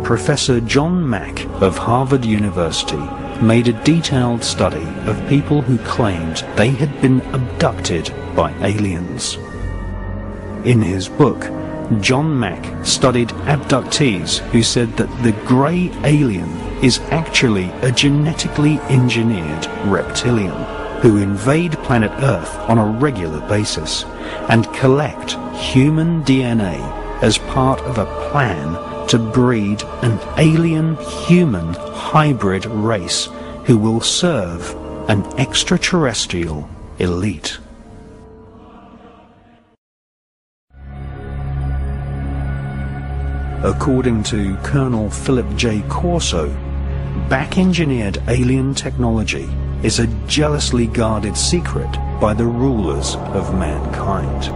Professor John Mack of Harvard University made a detailed study of people who claimed they had been abducted by aliens. In his book, John Mack studied abductees who said that the grey alien is actually a genetically engineered reptilian who invade planet Earth on a regular basis and collect human DNA as part of a plan to breed an alien-human hybrid race who will serve an extraterrestrial elite. According to Colonel Philip J. Corso, back-engineered alien technology is a jealously guarded secret by the rulers of mankind.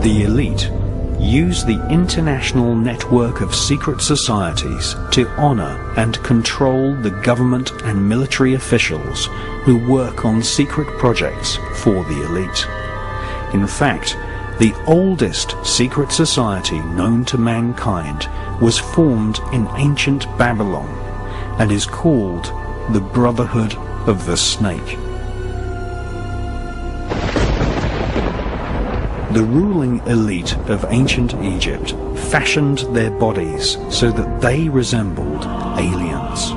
The elite use the international network of secret societies to honor and control the government and military officials who work on secret projects for the elite. In fact, the oldest secret society known to mankind was formed in ancient Babylon and is called the Brotherhood of the Snake. The ruling elite of ancient Egypt fashioned their bodies so that they resembled aliens.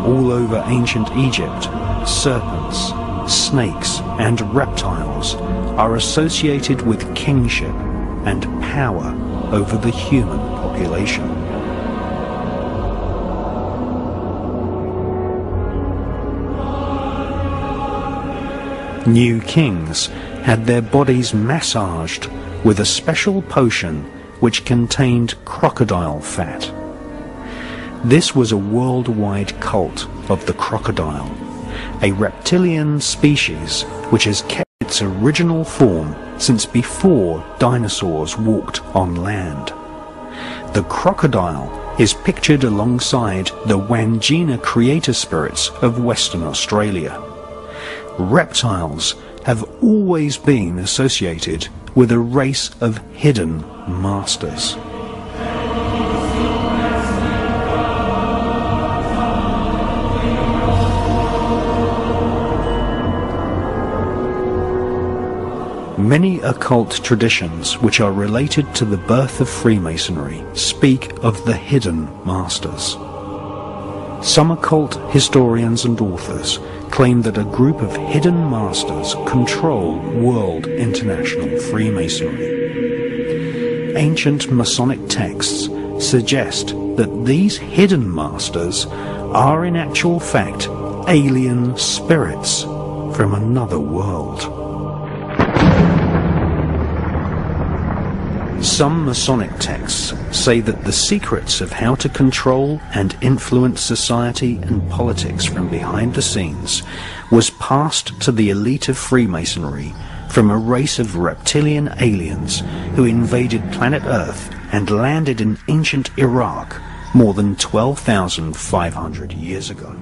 All over ancient Egypt, serpents, snakes, and reptiles are associated with kingship and power over the human population. New kings had their bodies massaged with a special potion which contained crocodile fat. This was a worldwide cult of the crocodile, a reptilian species which has kept its original form since before dinosaurs walked on land. The crocodile is pictured alongside the Wangina creator spirits of Western Australia. Reptiles have always been associated with a race of hidden masters. Many occult traditions which are related to the birth of Freemasonry speak of the hidden masters. Some occult historians and authors claim that a group of hidden masters control world international Freemasonry. Ancient Masonic texts suggest that these hidden masters are in actual fact alien spirits from another world. Some Masonic texts say that the secrets of how to control and influence society and politics from behind the scenes was passed to the elite of Freemasonry from a race of reptilian aliens who invaded planet Earth and landed in ancient Iraq more than 12,500 years ago.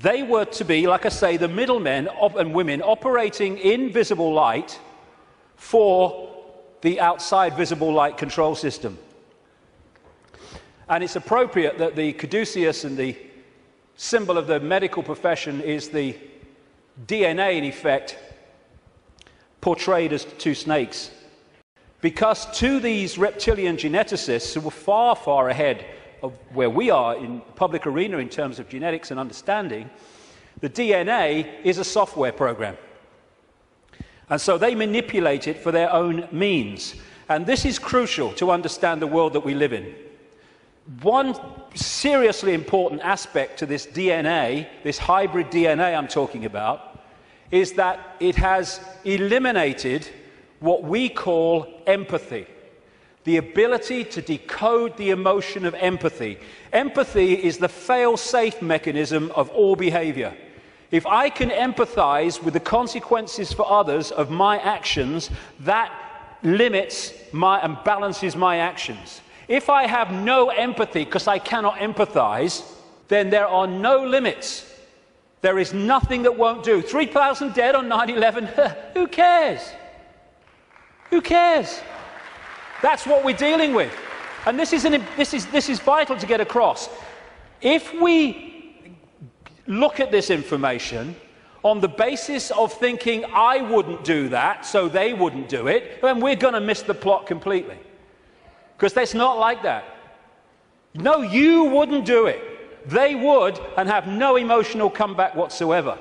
They were to be, like I say, the middlemen and women operating in visible light for the outside visible light control system. And it's appropriate that the caduceus and the symbol of the medical profession is the DNA, in effect, portrayed as two snakes. Because to these reptilian geneticists who were far, far ahead of where we are in the public arena in terms of genetics and understanding, the DNA is a software program. And so they manipulate it for their own means. And this is crucial to understand the world that we live in. One seriously important aspect to this DNA, this hybrid DNA I'm talking about, is that it has eliminated what we call empathy. The ability to decode the emotion of empathy. Empathy is the fail-safe mechanism of all behavior. If I can empathize with the consequences for others of my actions, that limits and balances my actions. If I have no empathy because I cannot empathize, then there are no limits. There is nothing that won't do. 3,000 dead on 9/11, who cares? Who cares? That's what we're dealing with. And this is vital to get across. If we look at this information on the basis of thinking I wouldn't do that, so they wouldn't do it, then we're going to miss the plot completely. Because it's not like that. No, you wouldn't do it. They would, and have no emotional comeback whatsoever.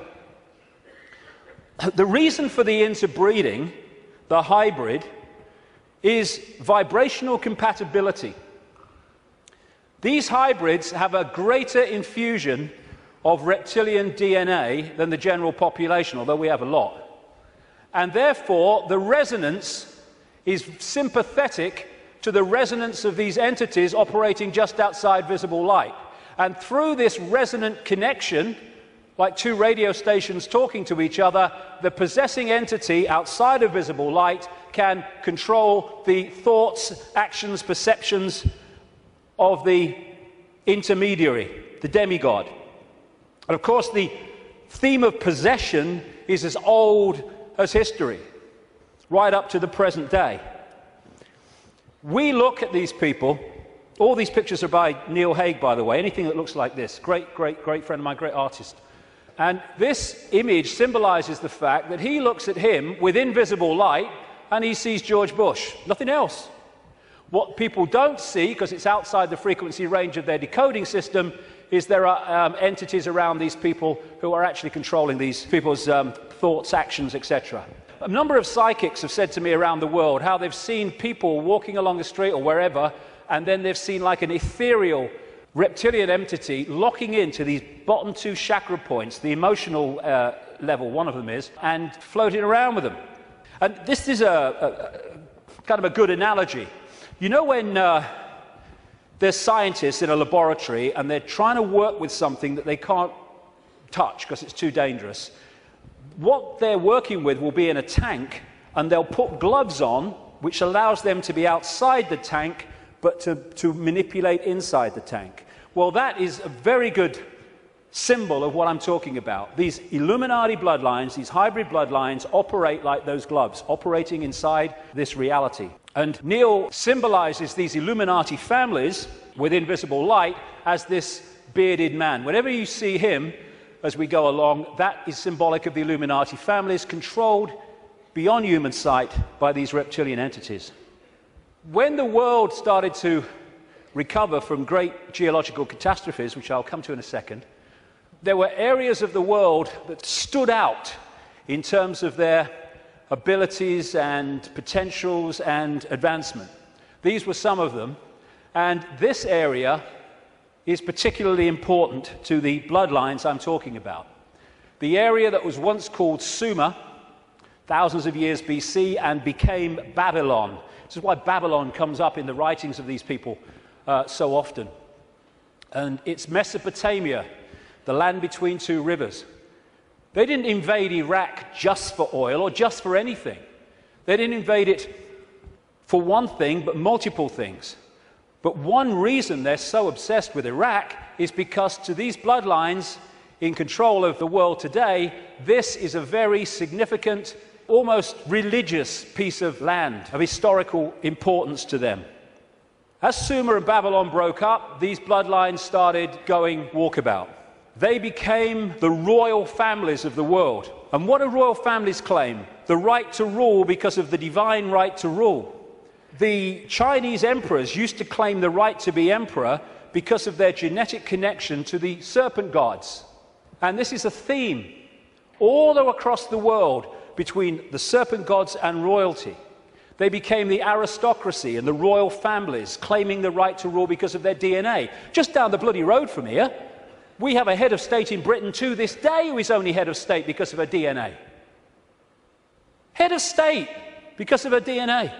The reason for the interbreeding, the hybrid, is vibrational compatibility. These hybrids have a greater infusion of reptilian DNA than the general population, although we have a lot. And therefore, the resonance is sympathetic to the resonance of these entities operating just outside visible light. And through this resonant connection, like two radio stations talking to each other, the possessing entity outside of visible light can control the thoughts, actions, perceptions of the intermediary, the demigod. And of course, the theme of possession is as old as history, right up to the present day. We look at these people. All these pictures are by Neil Haig, by the way. Anything that looks like this. Great, great, great friend of mine, great artist. And this image symbolizes the fact that he looks at him with invisible light and he sees George Bush. Nothing else. What people don't see, because it's outside the frequency range of their decoding system, is there are entities around these people who are actually controlling these people's thoughts, actions, etc. A number of psychics have said to me around the world how they've seen people walking along the street or wherever, and then they've seen like an ethereal reptilian entity locking into these bottom two chakra points, the emotional level, one of them is, and floating around with them. And this is a kind of a good analogy. You know when there's scientists in a laboratory and they're trying to work with something that they can't touch because it's too dangerous. What they're working with will be in a tank, and they'll put gloves on, which allows them to be outside the tank, but to manipulate inside the tank. Well, that is a very good symbol of what I'm talking about. These Illuminati bloodlines, these hybrid bloodlines, operate like those gloves, operating inside this reality. And Neil symbolizes these Illuminati families with invisible light as this bearded man. Whenever you see him as we go along, that is symbolic of the Illuminati families controlled beyond human sight by these reptilian entities. When the world started to recover from great geological catastrophes, which I'll come to in a second, there were areas of the world that stood out in terms of their abilities and potentials and advancement. These were some of them, and this area is particularly important to the bloodlines I'm talking about. The area that was once called Sumer, thousands of years BC, and became Babylon. This is why Babylon comes up in the writings of these people so often. And it's Mesopotamia, the land between two rivers. They didn't invade Iraq just for oil or just for anything. They didn't invade it for one thing, but multiple things. But one reason they're so obsessed with Iraq is because to these bloodlines in control of the world today, this is a very significant, almost religious piece of land of historical importance to them. As Sumer and Babylon broke up, these bloodlines started going walkabout. They became the royal families of the world. And what do royal families claim? The right to rule because of the divine right to rule. The Chinese emperors used to claim the right to be emperor because of their genetic connection to the serpent gods. And this is a theme all across the world between the serpent gods and royalty. They became the aristocracy and the royal families, claiming the right to rule because of their DNA. Just down the bloody road from here, we have a head of state in Britain to this day who is only head of state because of her DNA. Head of state because of her DNA.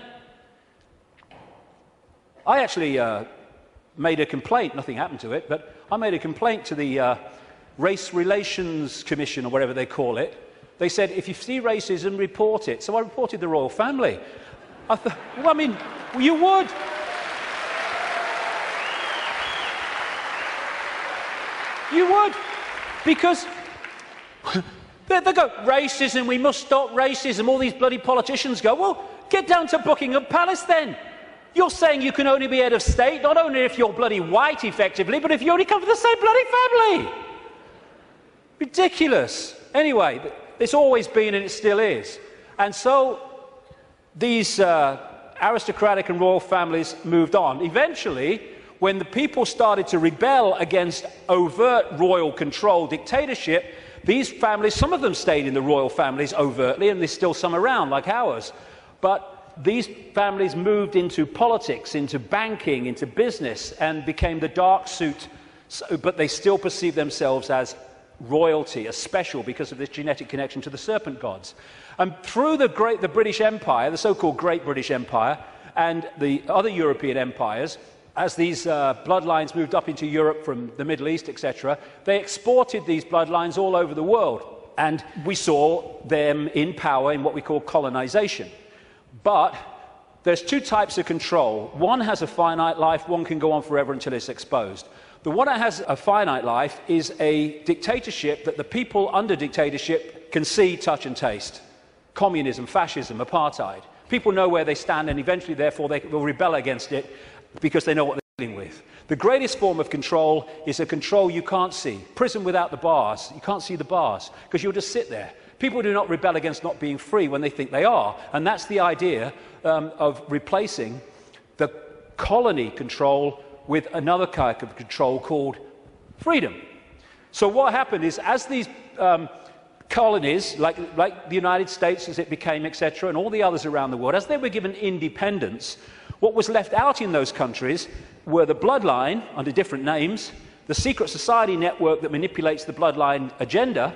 I actually made a complaint, nothing happened to it, but I made a complaint to the Race Relations Commission, or whatever they call it. They said, if you see racism, report it. So I reported the royal family. Well, I mean, you would. You would. Because they go, racism, we must stop racism. All these bloody politicians go, well, get down to Buckingham Palace then. You're saying you can only be head of state, not only if you're bloody white, effectively, but if you only come from the same bloody family. Ridiculous. Anyway, it's always been and it still is. And so these aristocratic and royal families moved on. Eventually, when the people started to rebel against overt royal control dictatorship, these families, some of them stayed in the royal families overtly, and there's still some around, like ours. But these families moved into politics, into banking, into business, and became the dark suit, but they still perceive themselves as royalty, as special, because of this genetic connection to the serpent gods. And through the British Empire, the so-called Great British Empire, and the other European empires, as these bloodlines moved up into Europe from the Middle East, etc., they exported these bloodlines all over the world. And we saw them in power in what we call colonization. But there's two types of control. One has a finite life, one can go on forever until it's exposed. The one that has a finite life is a dictatorship that the people under dictatorship can see, touch and taste. Communism, fascism, apartheid. People know where they stand and eventually, therefore, they will rebel against it because they know what they're dealing with. The greatest form of control is a control you can't see. Prison without the bars. You can't see the bars because you'll just sit there. People do not rebel against not being free when they think they are. And that's the idea of replacing the colony control with another kind of control called freedom. So what happened is, as these colonies, like the United States as it became, etc., and all the others around the world, as they were given independence, what was left out in those countries were the bloodline, under different names, the secret society network that manipulates the bloodline agenda,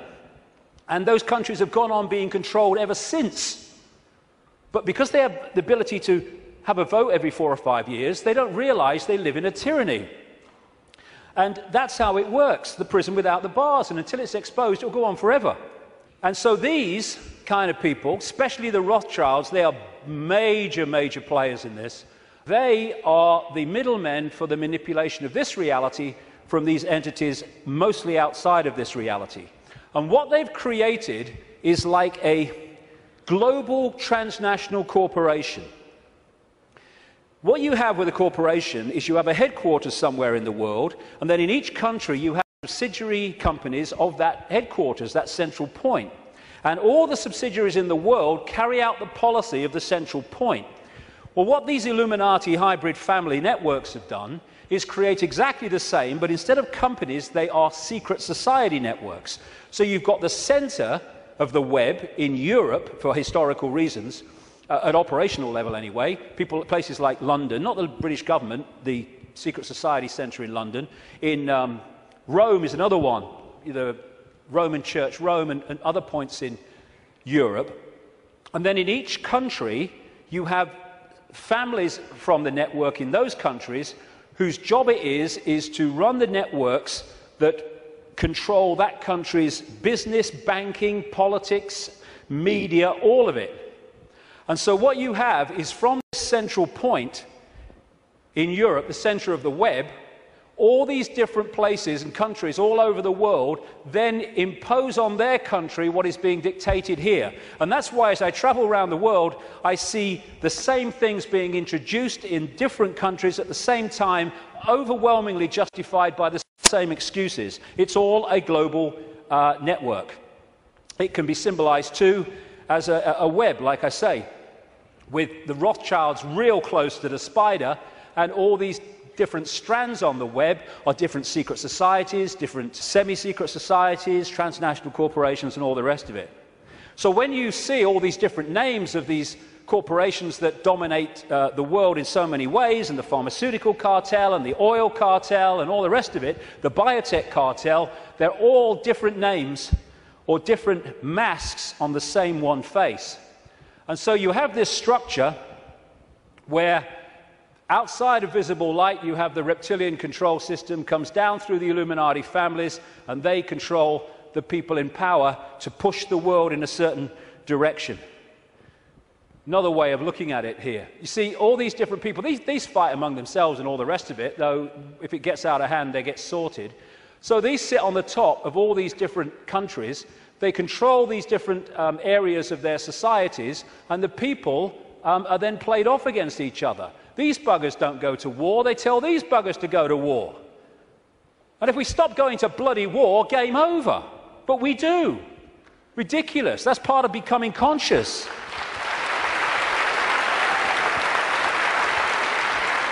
and those countries have gone on being controlled ever since. But because they have the ability to have a vote every 4 or 5 years, they don't realize they live in a tyranny. And that's how it works, the prison without the bars, and until it's exposed, it'll go on forever. And so these kind of people, especially the Rothschilds, they are major, major players in this. They are the middlemen for the manipulation of this reality from these entities mostly outside of this reality. And what they've created is like a global transnational corporation. What you have with a corporation is you have a headquarters somewhere in the world, and then in each country you have subsidiary companies of that headquarters, that central point. And all the subsidiaries in the world carry out the policy of the central point. Well, what these Illuminati hybrid family networks have done is create exactly the same, but instead of companies, they are secret society networks. So you've got the center of the web in Europe, for historical reasons, at operational level anyway, places like London, not the British government, the secret society center in London. In Rome is another one, the Roman Church, Rome, and other points in Europe. And then in each country, you have families from the network in those countries whose job it is to run the networks that control that country's business, banking, politics, media, all of it. And so what you have is, from this central point in Europe, the center of the web, all these different places and countries all over the world then impose on their country what is being dictated here. And that's why, as I travel around the world, I see the same things being introduced in different countries at the same time, overwhelmingly justified by the same excuses. It's all a global network. It can be symbolized too as a web, like I say, with the Rothschilds real close to the spider, and all these different strands on the web are different secret societies, different semi-secret societies, transnational corporations, and all the rest of it. So when you see all these different names of these corporations that dominate the world in so many ways, and the pharmaceutical cartel and the oil cartel and all the rest of it, the biotech cartel, they're all different names or different masks on the same one face. And so you have this structure where outside of visible light you have the reptilian control system, comes down through the Illuminati families, and they control the people in power to push the world in a certain direction. Another way of looking at it here. You see, all these different people, these fight among themselves and all the rest of it, though if it gets out of hand, they get sorted. So these sit on the top of all these different countries. They control these different areas of their societies, and the people are then played off against each other. These buggers don't go to war. They tell these buggers to go to war. And if we stop going to bloody war, game over. But we do. Ridiculous. That's part of becoming conscious.